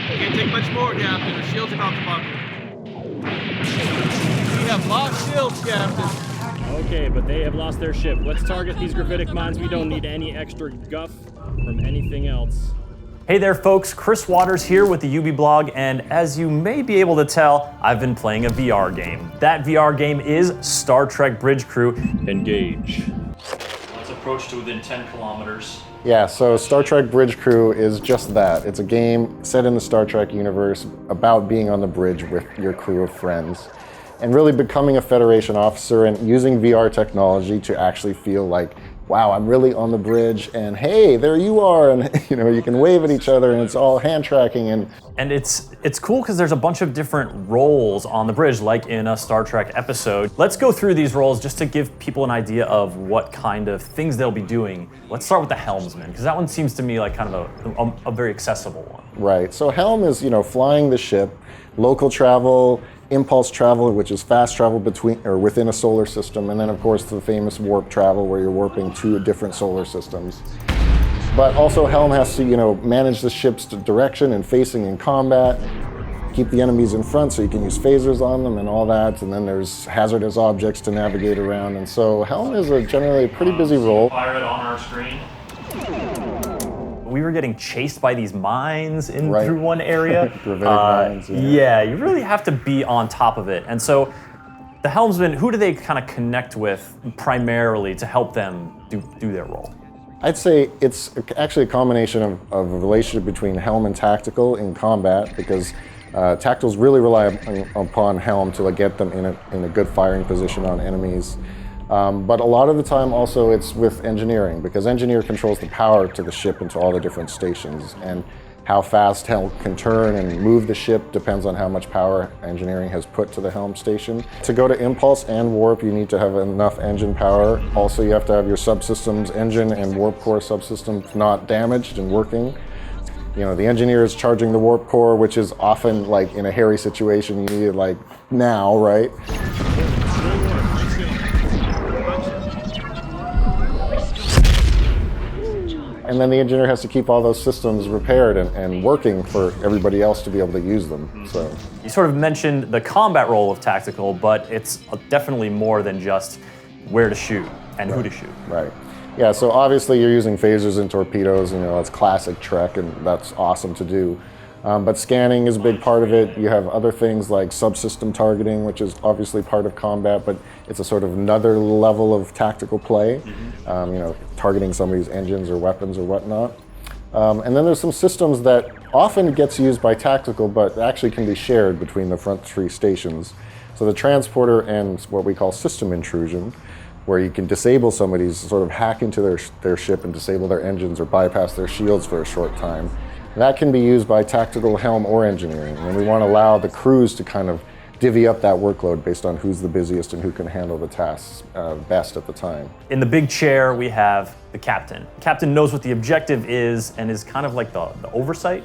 Can't take much more, Captain. Our shield's about to buckle. We have lost shields, Captain. Okay, but they have lost their ship. Let's target these gravitic mines. We don't need any extra guff from anything else. Hey there folks, Chris Waters here with the UB blog, and as you may be able to tell, I've been playing a VR game. That VR game is Star Trek Bridge Crew. Engage. Let's approach to within 10 kilometers. Yeah, so Star Trek Bridge Crew is just that. It's a game set in the Star Trek universe about being on the bridge with your crew of friends and really becoming a Federation officer and using VR technology to actually feel like, wow, I'm really on the bridge, and hey, there you are, and you can wave at each other, and it's all hand tracking. And it's cool because there's a bunch of different roles on the bridge, like in a Star Trek episode. Let's go through these roles just to give people an idea of what kind of things they'll be doing. Let's start with the Helmsman, because that one seems to me like kind of a very accessible one. Right, so Helm is, flying the ship, local travel, impulse travel, which is fast travel between or within a solar system, and then of course the famous warp travel where you're warping to different solar systems. But also Helm has to, manage the ship's direction and facing in combat, keep the enemies in front so you can use phasers on them and all that, and then there's hazardous objects to navigate around, and so Helm is generally a pretty busy role. Fire it on our screen. We were getting chased by these mines through one area. Gravitic mines, yeah, you really have to be on top of it. And so the Helmsman, who do they kind of connect with primarily to help them do their role? I'd say it's actually a combination of a relationship between Helm and Tactical in combat, because Tacticals really rely upon Helm to get them in a good firing position on enemies. But a lot of the time also it's with engineering, because engineer controls the power to the ship into all the different stations, and how fast Helm can turn and move the ship depends on how much power engineering has put to the Helm station. To go to impulse and warp, you need to have enough engine power. Also, you have to have your subsystems, engine and warp core subsystems, not damaged and working. The engineer is charging the warp core, which is often in a hairy situation, you need it now, right? And then the engineer has to keep all those systems repaired and working for everybody else to be able to use them. So you sort of mentioned the combat role of Tactical, but it's definitely more than just where to shoot and who to shoot. Right. Yeah, so obviously you're using phasers and torpedoes, that's classic Trek, and that's awesome to do. But scanning is a big part of it. You have other things like subsystem targeting, which is obviously part of combat, but it's a sort of another level of tactical play. Targeting somebody's engines or weapons or whatnot. And then there's some systems that often gets used by Tactical, but actually can be shared between the front three stations. So the transporter and what we call system intrusion, where you can disable somebody's, sort of hack into their ship and disable their engines or bypass their shields for a short time. That can be used by Tactical, Helm, or engineering, and we want to allow the crews to kind of divvy up that workload based on who's the busiest and who can handle the tasks best at the time. In the big chair, we have the captain. The captain knows what the objective is and is kind of like the oversight.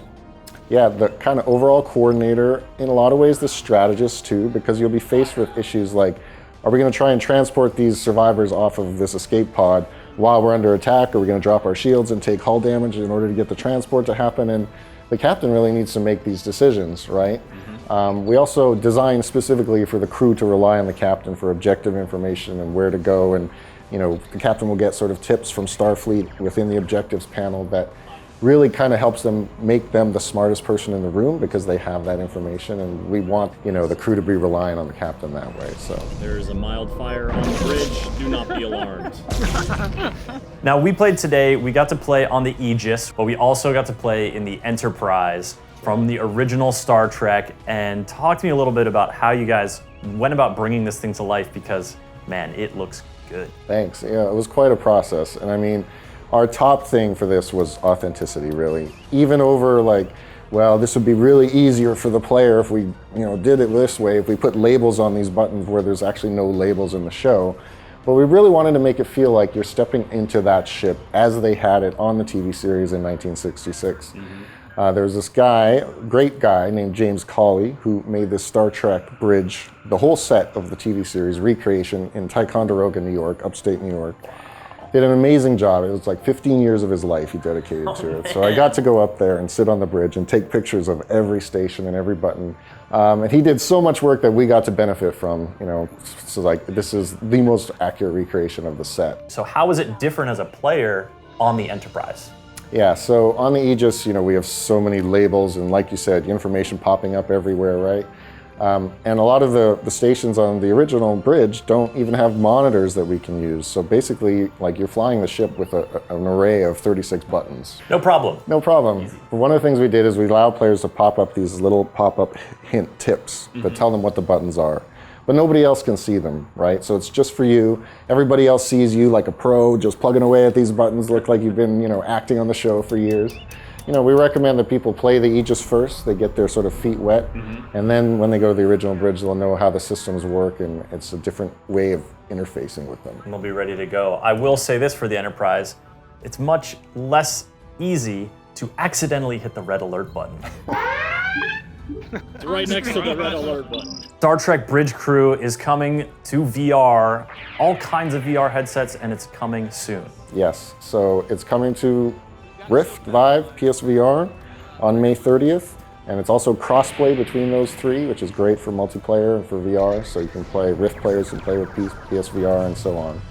Yeah, the kind of overall coordinator, in a lot of ways the strategist too, because you'll be faced with issues like, are we going to try and transport these survivors off of this escape pod while we're under attack? Are we going to drop our shields and take hull damage in order to get the transport to happen? And the captain really needs to make these decisions, right? We also design specifically for the crew to rely on the captain for objective information and where to go. And the captain will get sort of tips from Starfleet within the objectives panel that really kind of helps them make them the smartest person in the room, because they have that information, and we want the crew to be relying on the captain that way. So there is a mild fire on the bridge. Do not be alarmed. Now we played today. We got to play on the Aegis, but we also got to play in the Enterprise from the original Star Trek. And talk to me a little bit about how you guys went about bringing this thing to life, because man, it looks good. Thanks. Yeah, it was quite a process, and I mean, our top thing for this was authenticity, really. Even over this would be really easier for the player if we, did it this way, if we put labels on these buttons where there's actually no labels in the show. But we really wanted to make it feel like you're stepping into that ship as they had it on the TV series in 1966. There was this great guy named James Cawley, who made this Star Trek bridge, the whole set of the TV series recreation in Ticonderoga, New York, upstate New York. did an amazing job. It was like 15 years of his life he dedicated to it. So I got to go up there and sit on the bridge and take pictures of every station and every button. And he did so much work that we got to benefit from, you know. So like, this is the most accurate recreation of the set. So how is it different as a player on the Enterprise? Yeah, so on the Aegis, you know, we have so many labels and like you said, information popping up everywhere, right? And a lot of the stations on the original bridge don't even have monitors that we can use. So basically, like you're flying the ship with an array of 36 buttons. No problem. No problem. One of the things we did is we allow players to pop up these little pop-up hint tips that tell them what the buttons are. But nobody else can see them, right? So it's just for you. Everybody else sees you like a pro, just plugging away at these buttons, look like you've been, you know, acting on the show for years. You know, we recommend that people play the Aegis first. They get their sort of feet wet. And then when they go to the original bridge, they'll know how the systems work, and it's a different way of interfacing with them. And they'll be ready to go. I will say this for the Enterprise, it's much less easy to accidentally hit the red alert button. It's right next to the red alert button. Star Trek Bridge Crew is coming to VR, all kinds of VR headsets, and it's coming soon. Yes, so it's coming to Rift, Vive, PSVR on May 30th. And it's also crossplay between those three, which is great for multiplayer and for VR. So you can play, Rift players can play with PSVR and so on.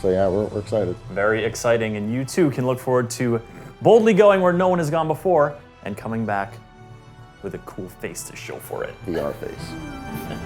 So yeah, we're excited. Very exciting, and you too can look forward to boldly going where no one has gone before and coming back with a cool face to show for it. VR face.